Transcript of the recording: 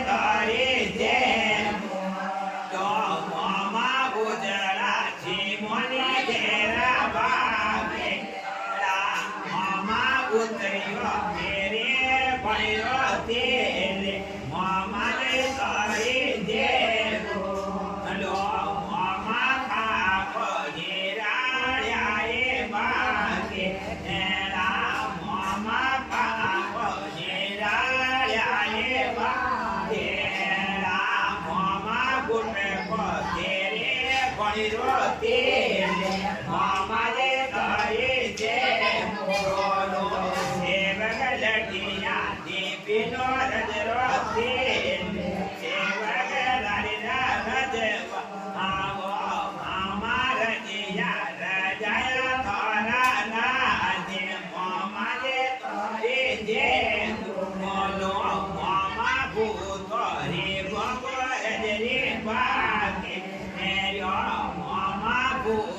તારી જે તો મામા ઉજળા જીમોની ઘેરા બાગે મામા ઉતર્યો ઘેરે પડ્યો તેરે મામાને તારી જે મામા ખાપ ઘેરાળ્યાએ બાગે મામા ખાપ ઘેરાળ્યાએ બાગે મામા ગુટે પધેરે પડ્યો તેરે મામાને તારી જે સેવક લટિયા દીપીનો રજરો સેવક લાડીના રજવા આવો મામા રજિયા રજાયા તારા નાજે મામાને તારી જે મોનો મામા ભૂતો રે ગોગો રજરી બાકે મેર્યો મામા ભૂ